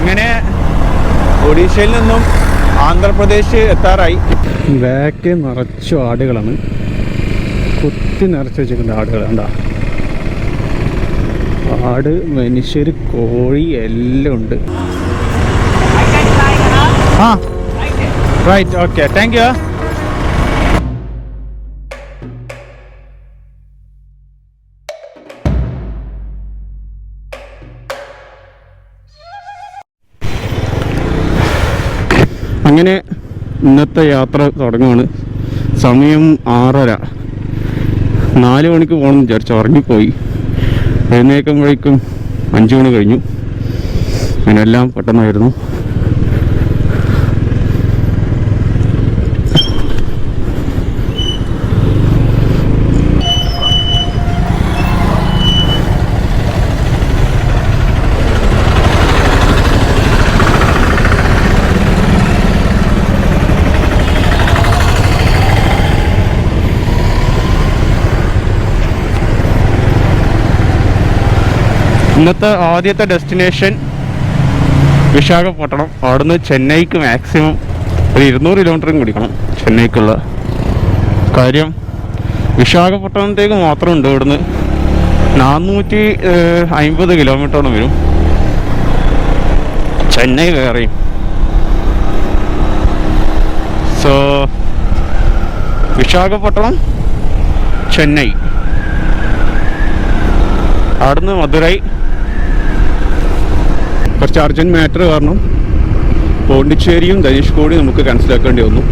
അങ്ങനെ ഒഡീഷയിൽ നിന്നും ആന്ധ്രാപ്രദേശ് എത്താറായി. ബാക്ക് നിറച്ചു ആടുകളാണ്, കുത്തി നിറച്ച് വെച്ചിട്ടുണ്ട് ആടുകൾ. എന്താ ആട്, മനുഷ്യർ, കോഴി എല്ലാം ഉണ്ട്. ആ റൈറ്റ്, ഓക്കെ, താങ്ക് യു. അങ്ങനെ ഇന്നത്തെ യാത്ര തുടങ്ങുകയാണ്. സമയം 6:30. 4 മണിക്ക് പോകണമെന്ന് വിചാരിച്ചു, ഉറങ്ങിപ്പോയി. എഴുന്നേൽക്കുമ്പോഴേക്കും 5 മണി കഴിഞ്ഞു. അങ്ങനെല്ലാം പെട്ടെന്നായിരുന്നു. ഇന്നത്തെ ആദ്യത്തെ ഡെസ്റ്റിനേഷൻ വിശാഖപട്ടണം. അവിടുന്ന് ചെന്നൈക്ക് മാക്സിമം ഒരു 200 കിലോമീറ്ററും കുടിക്കണം ചെന്നൈക്കുള്ള. കാര്യം വിശാഖപട്ടണത്തേക്ക് മാത്രമുണ്ട് ഇവിടുന്ന് 450 കിലോമീറ്ററോളം വരും. ചെന്നൈ വേറെയും. സോ വിശാഖപട്ടണം, ചെന്നൈ, അവിടുന്ന് മധുരൈ. കുറച്ച് അർജൻറ്റ് മാറ്റർ കാരണം പോണ്ടിച്ചേരിയും ധനുഷ്കോടിയും നമുക്ക് ക്യാൻസലാക്കേണ്ടി വന്നു.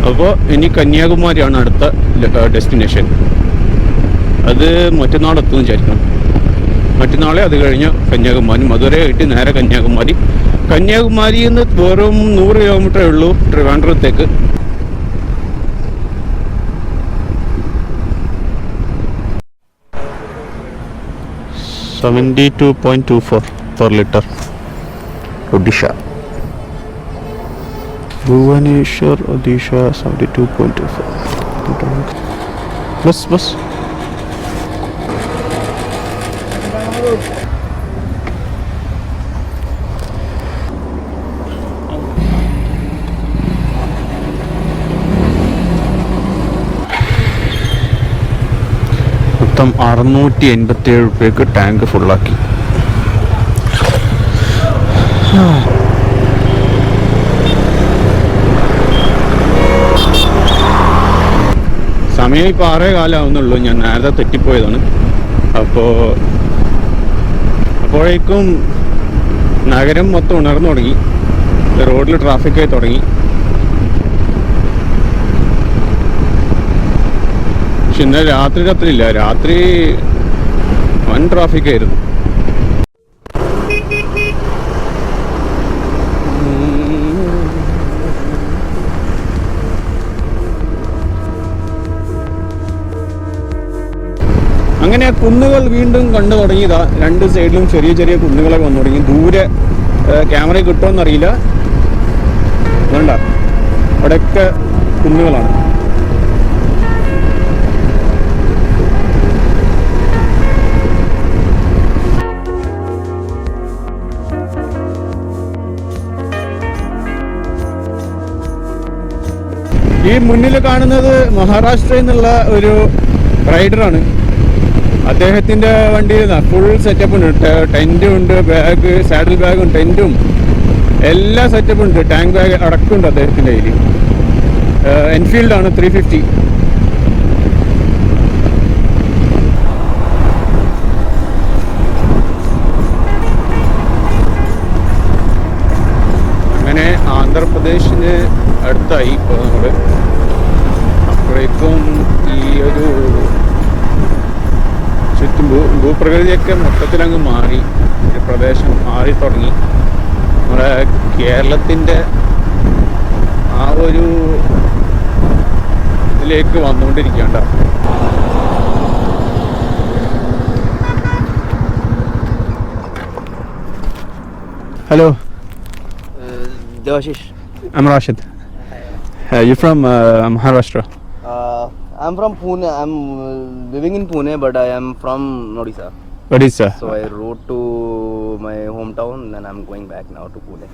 അപ്പോൾ ഇനി കന്യാകുമാരിയാണ് അടുത്ത ഡെസ്റ്റിനേഷൻ. അത് മറ്റന്നാൾ എത്തുമെന്ന് വിചാരിക്കണം. മറ്റന്നാളെ അത് കഴിഞ്ഞ് കന്യാകുമാരി, മധുര ആയിട്ട് നേരെ കന്യാകുമാരി. കന്യാകുമാരിയിൽ നിന്ന് വെറും 100 കിലോമീറ്ററേ ഉള്ളൂ ട്രിവാൻഡ്രത്തേക്ക്. $72.24 per liter. Odisha. Bhubaneswar, Odisha, 72.24. Bus. മൊത്തം 687 രൂപയ്ക്ക് ടാങ്ക് ഫുള്ളാക്കി. സമയം ഇപ്പോൾ 6:15 ആവുന്നുള്ളൂ. ഞാൻ നേരത്തെ തെറ്റിപ്പോയതാണ്. അപ്പോഴേക്കും നഗരം മൊത്തം ഉണർന്നു തുടങ്ങി. റോഡിൽ ട്രാഫിക്കായി തുടങ്ങി. പക്ഷെ ഇന്നലെ രാത്രി ഇല്ല. രാത്രി വൻ ട്രാഫിക്കായിരുന്നു. അങ്ങനെ കുന്നുകൾ വീണ്ടും കണ്ടു തുടങ്ങിയതാ. 2 സൈഡിലും ചെറിയ കുന്നുകളൊക്കെ വന്നു തുടങ്ങി. ദൂരെ ക്യാമറ കിട്ടുമെന്നറിയില്ല. വേണ്ട, അവിടെയൊക്കെ കുന്നുകളാണ്. ഈ മുന്നിൽ കാണുന്നത് മഹാരാഷ്ട്രയിൽ നിന്നുള്ള ഒരു റൈഡറാണ്. അദ്ദേഹത്തിൻ്റെ വണ്ടിയിൽ ഫുൾ സെറ്റപ്പ് ഉണ്ട്. ടെൻറ്റും ഉണ്ട്, ബാഗ്, സാഡിൽ ബാഗും ടെൻറ്റും എല്ലാ സെറ്റപ്പും ഉണ്ട്. ടാങ്ക് ബാഗ് അടക്കമുണ്ട് അദ്ദേഹത്തിൻ്റെ കയ്യിൽ. എൻഫീൽഡാണ് 350. അങ്ങനെ ആന്ധ്രാപ്രദേശിന് അടുത്തായി ഇപ്പോൾ നമ്മൾ. അപ്പോഴേക്കും ഈ ഒരു ചുറ്റും ഭൂപ്രകൃതിയൊക്കെ മൊത്തത്തിലങ്ങ് മാറി. ഈ പ്രദേശം മാറി തുടങ്ങി. നമ്മുടെ കേരളത്തിൻ്റെ ആ ഒരു ഇതിലേക്ക് വന്നുകൊണ്ടിരിക്കേണ്ട. Hello, Devashish. I'm Rashid. You're from Maharashtra? I'm from Pune. I'm living in Pune, but I am from Odisha. What is that? So I rode to my hometown, then I'm going back now to Pune.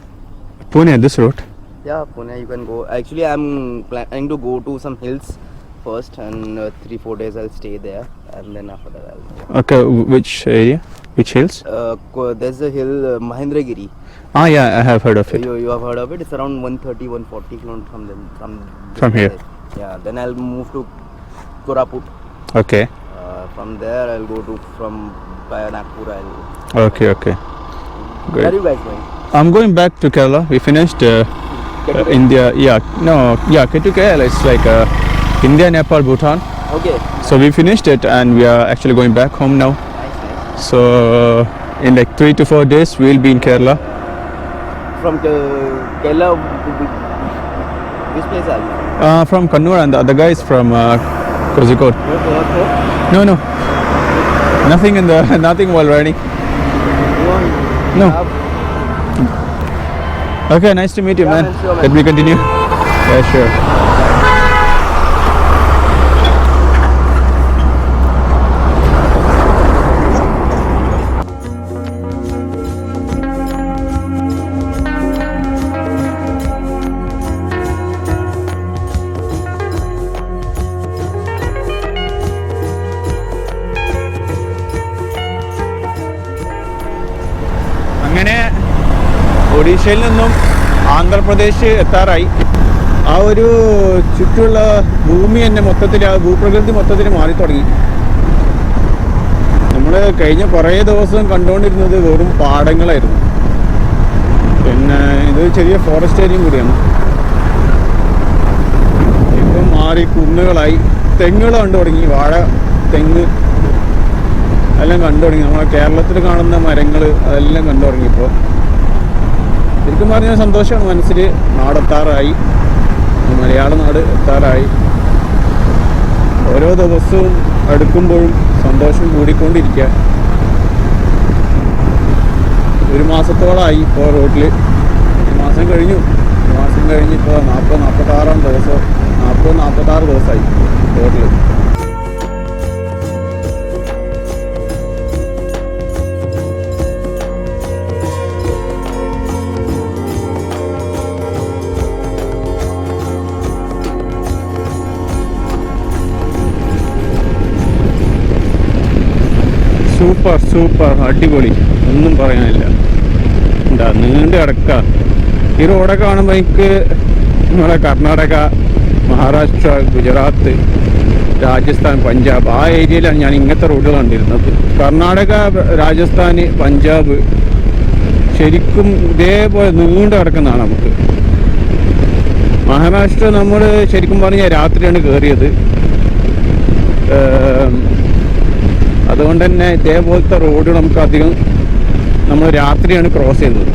Pune, this route? Yeah, Pune you can go. Actually, I'm planning to go to some hills first, and 3-4 days I'll stay there, and then after that I'll go. Okay, which area? Which hills? There's a hill, Mahendragiri. Ah, yeah, I have heard of it. You have heard of it? It's around 130-140 kilometers From here? Yeah, then I'll move to Koraput. Okay. From there I'll go to via Nagpur. Okay. Where Great. are you guys going? I'm going back to Kerala. We finished India. To Kerala. It's like India, Nepal, Bhutan. Okay. So we finished it and we are actually going back home now. Nice. So in like 3 to 4 days we'll be in Kerala. From Kerala, which place are you? From Kannur, and the other guy is from Kozhikode. No. Nothing while riding. No. Okay, nice to meet you, man. Sure, man. Let me continue. Yeah, sure. അങ്ങനെ ഒഡീഷയിൽ നിന്നും ആന്ധ്രാപ്രദേശ് എത്താറായി. ആ ഒരു ചുറ്റുമുള്ള ഭൂമി തന്നെ മൊത്തത്തിൽ, ആ ഭൂപ്രകൃതി മൊത്തത്തിൽ മാറി തുടങ്ങി. നമ്മൾ കഴിഞ്ഞ കുറേ ദിവസം കണ്ടുകൊണ്ടിരുന്നത് വെറും പാടങ്ങളായിരുന്നു. പിന്നെ ഇത് ചെറിയ ഫോറസ്റ്റ് ഏരിയയും കൂടിയാണ്. ഇപ്പം മാറി കുന്നുകളായി, തെങ്ങുകൾ കണ്ടു തുടങ്ങി. വാഴ, തെങ്ങ് എല്ലാം കണ്ടു തുടങ്ങി. നമ്മളെ കേരളത്തിൽ കാണുന്ന മരങ്ങൾ അതെല്ലാം കണ്ടു തുടങ്ങിയപ്പോൾ ശരിക്കും പറഞ്ഞാൽ സന്തോഷമാണ് മനസ്സിൽ. നാടെത്താറായി, മലയാള നാട് എത്താറായി. ഓരോ ദിവസവും അടുക്കുമ്പോഴും സന്തോഷം കൂടിക്കൊണ്ടിരിക്കുക. 1 മാസത്തോളമായി ഇപ്പോൾ റോഡിൽ. 1 മാസം കഴിഞ്ഞു. 1 മാസം കഴിഞ്ഞിപ്പോൾ 46 ദിവസമായി റോഡിൽ. സൂപ്പർ അടിപൊളി, ഒന്നും പറയാനില്ല. എന്താ നീണ്ട് കിടക്കുക. ഈ റോഡൊക്കെ കാണുമ്പോൾ എനിക്ക് നമ്മളെ കർണാടക, മഹാരാഷ്ട്ര, ഗുജറാത്ത്, രാജസ്ഥാൻ, പഞ്ചാബ് ആ ഏരിയയിലാണ് ഞാൻ ഇങ്ങനത്തെ റോഡുകൾ കണ്ടിരുന്നത്. കർണാടക, രാജസ്ഥാൻ, പഞ്ചാബ് ശരിക്കും ഇതേപോലെ നീണ്ട് കിടക്കുന്നതാണ് നമുക്ക്. മഹാരാഷ്ട്ര നമ്മൾ ശരിക്കും പറഞ്ഞാൽ രാത്രിയാണ് കയറിയത്. അതുകൊണ്ട് തന്നെ ഇതേപോലത്തെ റോഡ് നമുക്ക് അധികം നമ്മൾ രാത്രിയാണ് ക്രോസ് ചെയ്യുന്നത്.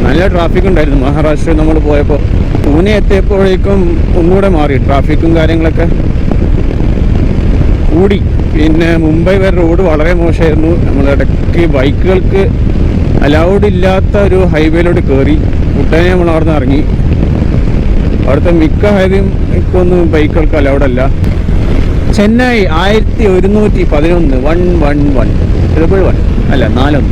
നല്ല ട്രാഫിക് ഉണ്ടായിരുന്നു മഹാരാഷ്ട്രയിൽ നമ്മൾ പോയപ്പോൾ. പൂനെ എത്തിയപ്പോഴേക്കും ഒന്നുകൂടെ മാറി, ട്രാഫിക്കും കാര്യങ്ങളൊക്കെ കൂടി. പിന്നെ മുംബൈ വരെ റോഡ് വളരെ മോശമായിരുന്നു. നമ്മൾ ഇടയ്ക്ക് ബൈക്കുകൾക്ക് അലൗഡ് ഇല്ലാത്ത ഒരു ഹൈവേയിലോട്ട് കയറി. ഉടനെ നമ്മൾ അവിടെ നിന്ന് ഇറങ്ങി. അവിടുത്തെ മിക്ക ഹൈവേയും ഇപ്പൊന്നും ബൈക്കുകൾക്ക് അലൗഡല്ല. ചെന്നൈ 1111 111 അല്ല 41.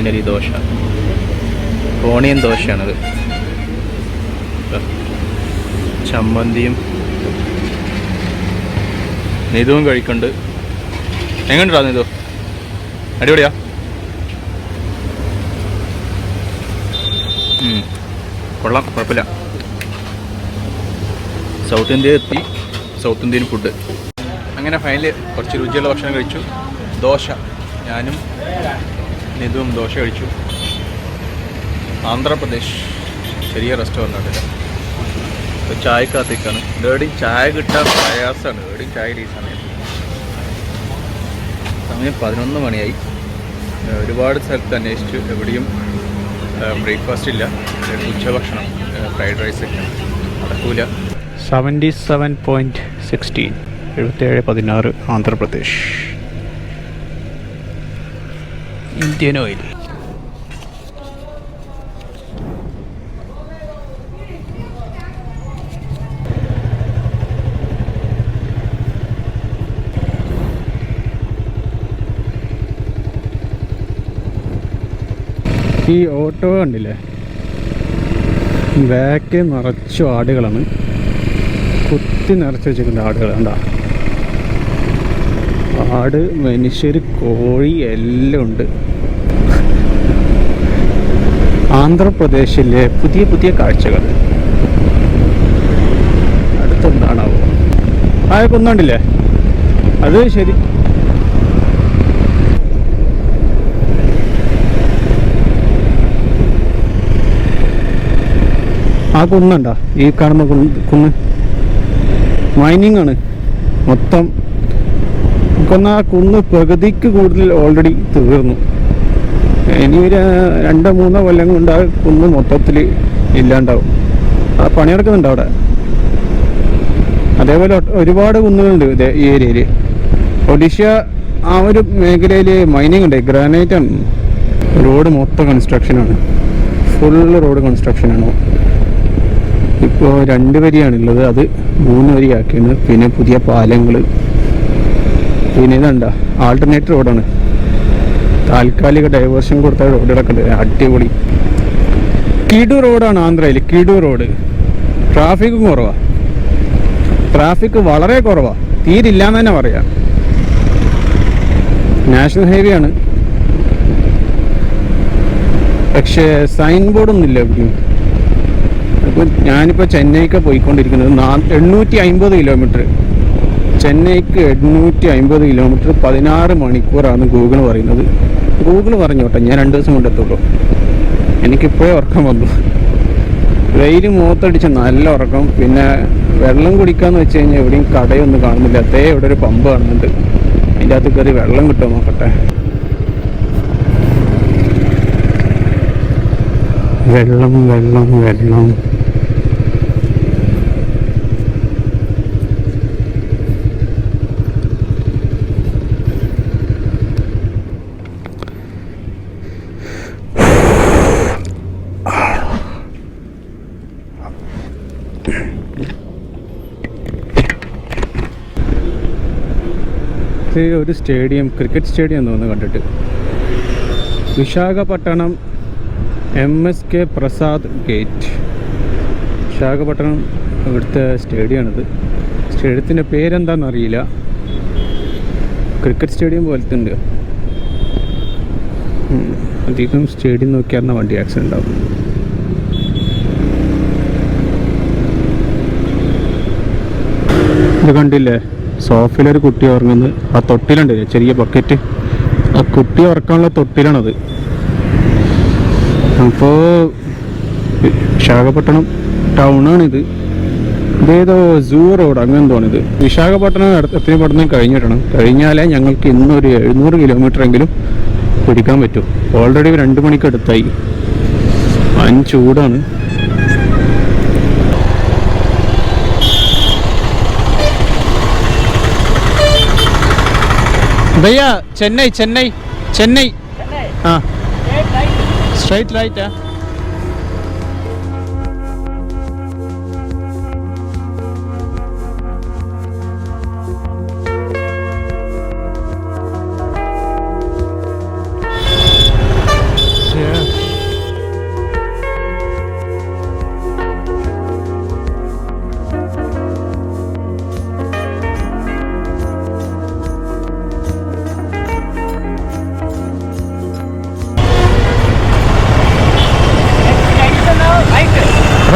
ഫൈനലി ദോശ, ഓണിയൻ ദോശയാണത്. ചമ്മന്തിയും നിതുവും കഴിക്കുന്നുണ്ട്. എങ്ങനെയുണ്ടാ നിതു? അടിപൊളിയാ? കൊള്ളാം, കുഴപ്പമില്ല. സൗത്ത് ഇന്ത്യ എത്തി, സൗത്ത് ഇന്ത്യൻ ഫുഡ്. അങ്ങനെ ഫൈനലി കുറച്ച് രുചിയുള്ള ഭക്ഷണം കഴിച്ചു. ദോശ, ഞാനും നിതുവും ദോശ കഴിച്ചു. ആന്ധ്രാപ്രദേശ് ചെറിയ റെസ്റ്റോറൻ്റ്. ചായക്കകത്തേക്കാണ്. എവിടെയും ചായ കിട്ടാൻ പ്രയാസമാണ്. എവിടെയും ചായ ഈ സമയത്ത്. സമയം 11 മണിയായി. ഒരുപാട് സ്ഥലത്ത് അന്വേഷിച്ചു, എവിടെയും ബ്രേക്ക്ഫാസ്റ്റ് ഇല്ല. ഉച്ചഭക്ഷണം ഫ്രൈഡ് റൈസ് ഒക്കെ നടക്കൂല. 77.16 7716 ആന്ധ്രാപ്രദേശ്. Indian Oil. ഈ ഓട്ടോ കണ്ടില്ലേ, ബാക്ക് നിറച്ചു ആടുകളാണ്. കുത്തി നിറച്ച് വെച്ചിട്ടുണ്ട് ആടുകൾ. കണ്ടാ, ആട്, മനുഷ്യർ, കോഴി എല്ലാം ഉണ്ട്. ആന്ധ്രാപ്രദേശിലെ പുതിയ പുതിയ കാഴ്ചകൾ. അടുത്തെന്താണാവോ? ആ കുന്നുണ്ടില്ലേ, അത് ശരി. ആ കുന്നുണ്ടാ, ഈ കാണുന്ന കുന്ന് മൈനിങ് ആണ് മൊത്തം. ആ കുന്ന് പകുതിക്ക് കൂടുതൽ ഓൾറെഡി തീർന്നു. ഇനി ഒരു 2-3 കൊല്ലം കൊണ്ട് ആ കുന്ന് മൊത്തത്തിൽ ഇല്ലാണ്ടാവും. ആ പണിയെടുക്കുന്നുണ്ട് അവിടെ. അതേപോലെ ഒരുപാട് കുന്നുകളുണ്ട് ഈ ഏരിയയിൽ. ഒഡീഷ ആ ഒരു മേഖലയിൽ മൈനിങ് ഉണ്ട്, ഗ്രാനൈറ്റ് ആണ്. റോഡ് മൊത്തം കൺസ്ട്രക്ഷനാണ്, ഫുള്ള് റോഡ് കൺസ്ട്രക്ഷനാണ്. ഇപ്പോൾ 2 വരിയാണുള്ളത്, അത് 3 വരിയാക്കിയാണ്. പിന്നെ പുതിയ പാലങ്ങൾ, പിന്നെ ഇതണ്ട ആൾട്ടർനേറ്റ് റോഡാണ്. താൽക്കാലിക ഡൈവേർഷൻ കൊടുത്ത റോഡുകളൊക്കെ ഉണ്ട്, അടിപൊളി. കിഡു റോഡാണ് ആന്ധ്രയിൽ, കിഡു റോഡ്. ട്രാഫിക്കും കുറവാണ്, ട്രാഫിക് വളരെ കുറവാണ്, തീരില്ലാന്ന് തന്നെ പറയാം. നാഷണൽ ഹൈവേ ആണ്, പക്ഷേ സൈൻ ബോർഡൊന്നും ഇല്ല എവിടെയും. അപ്പോൾ ഞാനിപ്പോൾ ചെന്നൈക്ക് പോയിക്കൊണ്ടിരിക്കുന്നത് 850 കിലോമീറ്റർ. ചെന്നൈക്ക് 850 കിലോമീറ്റർ 16 മണിക്കൂറാണ് ഗൂഗിൾ പറയുന്നത്. ഗൂഗിൾ പറഞ്ഞോട്ടെ, ഞാൻ 2 ദിവസം കൊണ്ടെത്തുള്ളൂ. എനിക്കിപ്പോഴേ ഉറക്കം വന്നു. വെയിൽ മുഖത്തടിച്ച് നല്ല ഉറക്കം. പിന്നെ വെള്ളം കുടിക്കാന്ന് വെച്ച് കഴിഞ്ഞാൽ എവിടെയും കടയൊന്നും കാണുന്നില്ല. ഇവിടെ ഒരു പമ്പ് കാണുന്നുണ്ട്, അതിൻ്റെ അകത്ത് കയറി വെള്ളം കിട്ടുമോ നോക്കട്ടെ. വെള്ളം വെള്ളം വെള്ളം. ഒരു സ്റ്റേഡിയം, ക്രിക്കറ്റ് സ്റ്റേഡിയം തോന്നുന്നു കണ്ടിട്ട്. Visakhapatnam MSK Prasad gate. വിശാഖപട്ടണം ഇവിടുത്തെ സ്റ്റേഡിയമാണിത്. സ്റ്റേഡിയത്തിൻ്റെ പേരെന്താണെന്ന് അറിയില്ല. ക്രിക്കറ്റ് സ്റ്റേഡിയം പോലത്തെ ഉണ്ട്. അധികം സ്റ്റേഡിയം നോക്കിയാൽ വണ്ടി ആക്സിഡൻ്റ് ആവും. ഇത് കണ്ടില്ലേ, സോഫയിലൊരു കുട്ടി ഉറങ്ങുന്നത്. ആ തൊട്ടിലുണ്ട് ചെറിയ ബക്കറ്റ്, ആ കുട്ടി ഉറക്കാനുള്ള തൊട്ടിലാണത്. അപ്പോൾ വിശാഖപട്ടണം ടൗണാണിത്. ഇതേതോ സൂ റോഡ് അങ്ങനെ തോന്നിയത്. വിശാഖപട്ടണം എത്രയും പെട്ടെന്ന് കഴിഞ്ഞാലേ ഞങ്ങൾക്ക് ഇന്നൊരു 700 കിലോമീറ്റർ എങ്കിലും പിടിക്കാൻ പറ്റും. ഓൾറെഡി 2 മണിക്ക് അടുത്തായി. ചൂടാണ്. भैया चेन्नई चेन्नई चेन्नई हाँ स्ट्रेट राइट है.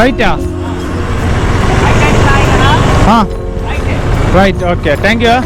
റൈറ്റാ? ആ റൈറ്റ്, ഓക്കെ, താങ്ക് യു.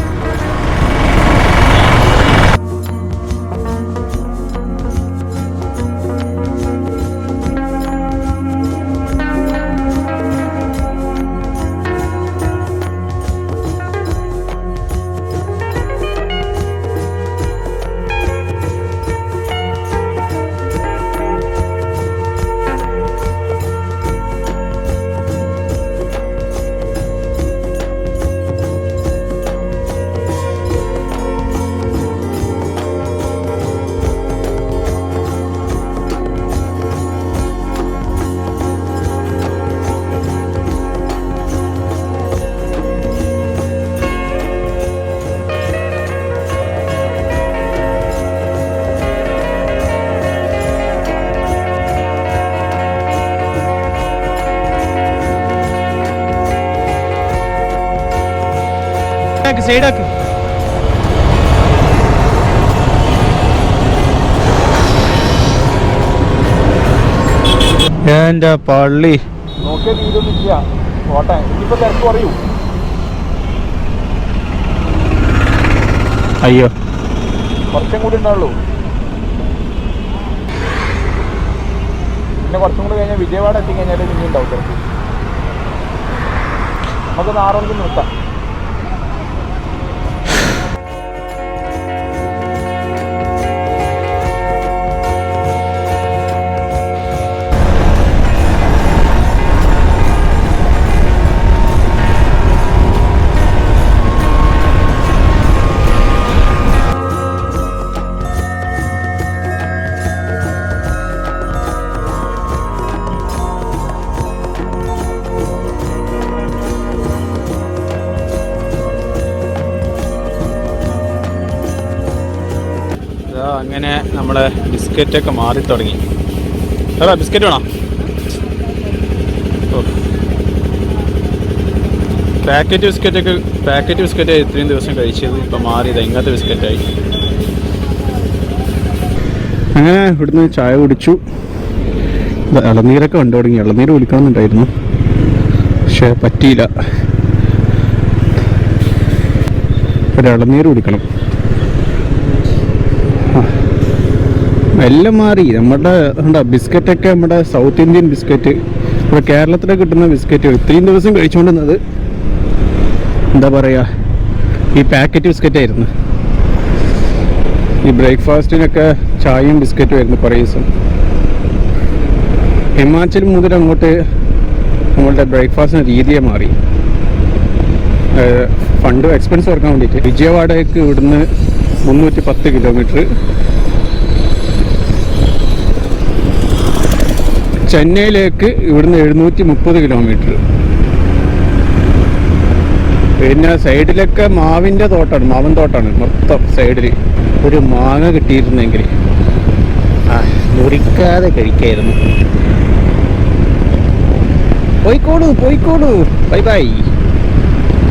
സൈഡാക്ക്. എൻ്റെ പള്ളി നോക്കിയാൽ തീരൊന്നുമില്ല. ഓട്ടെ ഇനിയിപ്പോൾ തിരക്ക് പറയൂ. അയ്യോ, കുറച്ചും കൂടി ഉണ്ടാവുള്ളൂ. പിന്നെ കുറച്ചും കൂടി കഴിഞ്ഞാൽ വിജയവാഡ എത്തിക്കഴിഞ്ഞാൽ ഇനി ഉണ്ടാവും തിരക്ക്. നമുക്കൊന്ന് 6 മണിക്ക് നിർത്താം. അങ്ങനെ നമ്മളെ ബിസ്ക്കറ്റൊക്കെ മാറി തുടങ്ങി. അതാ ബിസ്ക്കറ്റ് വേണോ? ഓ, പാക്കറ്റ് ബിസ്ക്കറ്റ് ഇത്രയും ദിവസം കഴിച്ചത് ഇപ്പം മാറിയത് ഇങ്ങനത്തെ ബിസ്ക്കറ്റായി. അങ്ങനെ ഇവിടുന്ന് ചായ കുടിച്ചു. ഇളനീരൊക്കെ കണ്ടു തുടങ്ങി. ഇളനീര് കുടിക്കണമെന്നുണ്ടായിരുന്നു, പക്ഷെ പറ്റിയില്ല. ഒരു ഇളനീര് കുടിക്കണം. എല്ലാം മാറി. നമ്മുടെ എന്താ ബിസ്ക്കറ്റൊക്കെ നമ്മുടെ സൗത്ത് ഇന്ത്യൻ ബിസ്ക്കറ്റ്, ഇവിടെ കേരളത്തിൽ കിട്ടുന്ന ബിസ്ക്കറ്റ് ഇത്രയും ദിവസം കഴിച്ചുകൊണ്ടിരുന്നത് എന്താ പറയുക, ഈ പാക്കറ്റ് ബിസ്ക്കറ്റായിരുന്നു. ഈ ബ്രേക്ക്ഫാസ്റ്റിനൊക്കെ ചായയും ബിസ്ക്കറ്റും ആയിരുന്നു കുറേ ദിവസം. ഹിമാചൽ മുതൽ അങ്ങോട്ട് നമ്മളുടെ ബ്രേക്ക്ഫാസ്റ്റിന് രീതിയെ മാറി. ഫണ്ട് എക്സ്പെൻസ് കുറക്കാൻ വേണ്ടിയിട്ട് വിജയവാഡയ്ക്ക് ഇവിടുന്ന് 310 കിലോമീറ്റർ, ചെന്നൈയിലേക്ക് ഇവിടുന്ന് 730 കിലോമീറ്റർ. പിന്നെ സൈഡിലൊക്കെ മാവൻ തോട്ടാണ് മൊത്തം സൈഡിൽ. ഒരു മാങ്ങ കിട്ടിയിരുന്നെങ്കിൽ മുറിക്കാതെ കഴിക്കായിരുന്നു. പോയിക്കോളൂ, ബൈ ബൈ.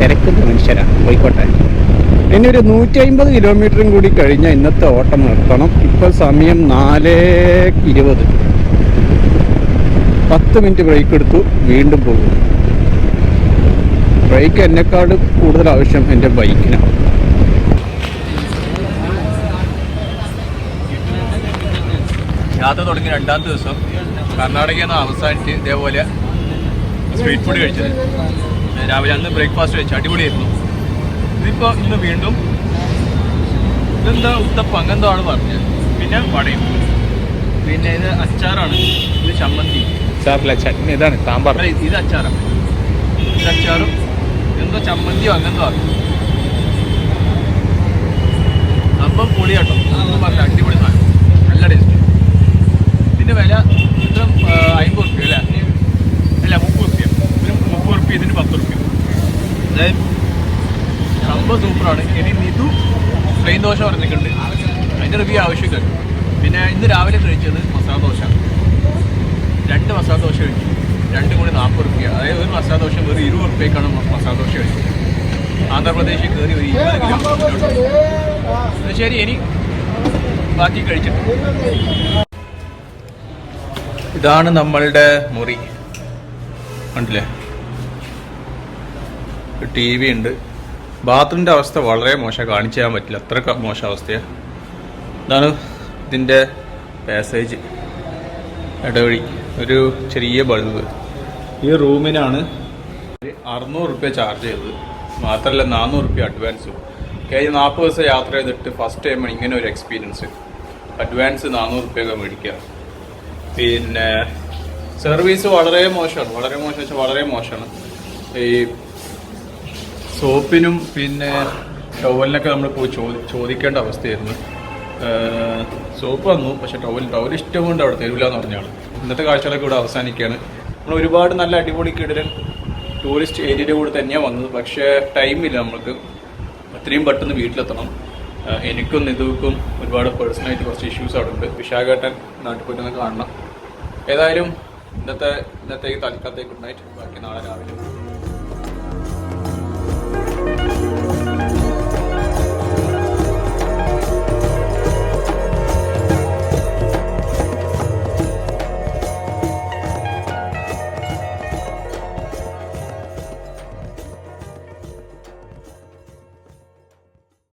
തിരക്കുന്ന മനുഷ്യരാ, പോയിക്കോട്ടെ. ഇനി ഒരു 150 കിലോമീറ്ററും കൂടി കഴിഞ്ഞാൽ ഇന്നത്തെ ഓട്ടം നിർത്തണം. ഇപ്പോൾ സമയം 4:20. 10 മിനിറ്റ് ബ്രേക്ക് എടുത്തു, വീണ്ടും പോകും. ബ്രേക്ക് എന്നെക്കാട് കൂടുതൽ ആവശ്യം എൻ്റെ ബൈക്കിനാണ്. യാത്ര തുടങ്ങി 2ാം ദിവസം കർണാടകയിൽ നിന്ന് അവസാനിച്ച് ഇതേപോലെ സ്ട്രീറ്റ് ഫുഡ് കഴിച്ചത്. രാവിലെ അന്ന് ബ്രേക്ക്ഫാസ്റ്റ് കഴിച്ചു, അടിപൊളിയായിരുന്നു. ഇതിപ്പോൾ ഇന്ന് വീണ്ടും ഇതെന്താ ഉത്തപ്പം അങ്ങെന്തോ ആണ് പറഞ്ഞത്. പിന്നെ വടയും, പിന്നെ ഇത് അച്ചാറാണ്, ഇത് ചമ്മന്തി. സാറില്ല ചട്നി, ഇതാണ് സാമ്പാർ. ഇത് അച്ചാറാണ്, ഇത് അച്ചാറും എന്തോ ചമ്മന്തിയോ അങ്ങെന്തോ ആണ്. അപ്പം പൊളിയാട്ടോ, അതൊന്നും പറഞ്ഞ അടിപൊളി സാധനം, നല്ല ടേസ്റ്റ്. ഇതിൻ്റെ വില ഇത്ര 50 റുപ്യ അല്ലേ? അല്ല 30 റുപ്യ. ഇതിന് 30 റുപ്യ, ഇതിന് 10 റുപ്യ. അതായത് സംഭവം സൂപ്പറാണ്. ഇനി നിതു പ്ലെയിൻ ദോശ പറഞ്ഞിട്ടുണ്ട്, അതിൻ്റെ റിവ്യൂ ആവശ്യമില്ല. പിന്നെ ഇന്ന് രാവിലെ കഴിച്ചത് മസാല ദോശ, 2 മസാല ദോശ കഴിച്ചു. 2 കൂടി 40 റുപ്യ. അതായത് ഒരു മസാല ദോശ വെറും 20 റുപ്യക്കാണ് മസാല ദോശ കഴിച്ചത്. ആന്ധ്രാപ്രദേശിൽ കയറി ഒരു 20 കിലോമീറ്റർ. ശരി, ഇനി ബാക്കി കഴിച്ചിട്ട്. ഇതാണ് നമ്മളുടെ മുറി. കണ്ടില്ലേ, ടി വി ഉണ്ട്. ബാത്റൂമിൻ്റെ അവസ്ഥ വളരെ മോശം, കാണിച്ചു തരാൻ പറ്റില്ല, അത്ര മോശം അവസ്ഥയാണ്. ഇതാണ് ഇതിൻ്റെ പാസേജ്, ഇടവഴി, ഒരു ചെറിയ ബൾബ്. ഈ റൂമിനാണ് 600 റുപ്യ ചാർജ് ചെയ്തത്, മാത്രമല്ല 400 റുപ്യ അഡ്വാൻസും. കഴിഞ്ഞ 40 ദിവസം യാത്ര ചെയ്തിട്ട് ഫസ്റ്റ് ടൈമാണ് ഇങ്ങനെ ഒരു എക്സ്പീരിയൻസ്. അഡ്വാൻസ് 400 റുപ്യൊക്കെ മേടിക്കുക. പിന്നെ സർവീസ് വളരെ മോശമാണ്, വളരെ മോശം വെച്ചാൽ വളരെ മോശമാണ്. ഈ സോപ്പിനും പിന്നെ ടവലിനൊക്കെ നമ്മൾ പോയി ചോദിക്കേണ്ട അവസ്ഥയായിരുന്നു. സോപ്പ് വന്നു, പക്ഷെ ടവൽ ഇഷ്ടം കൊണ്ട് അവിടെ തരില്ല എന്ന് പറഞ്ഞാണ്. ഇന്നത്തെ കാഴ്ചകളൊക്കെ ഇവിടെ അവസാനിക്കുകയാണ്. നമ്മൾ ഒരുപാട് നല്ല അടിപൊളി കിടിലൻ ടൂറിസ്റ്റ് ഏരിയയുടെ കൂടെ തന്നെയാണ് വന്നത്, പക്ഷേ ടൈമില്ല നമ്മൾക്ക്. അത്രയും പെട്ടെന്ന് വീട്ടിലെത്തണം. എനിക്കും നിതുക്കും ഒരുപാട് പേഴ്സണലായിട്ട് കുറച്ച് ഇഷ്യൂസ് അവിടെ ഉണ്ട്. വിശാഖേട്ടൻ നാട്ടിൽ പോയിട്ടൊന്ന് കാണണം. ഏതായാലും ഇന്നത്തേക്ക് തൽക്കാലത്തേക്ക് ഗുഡ് നൈറ്റ്. ബാക്കി നാളെ രാവിലെ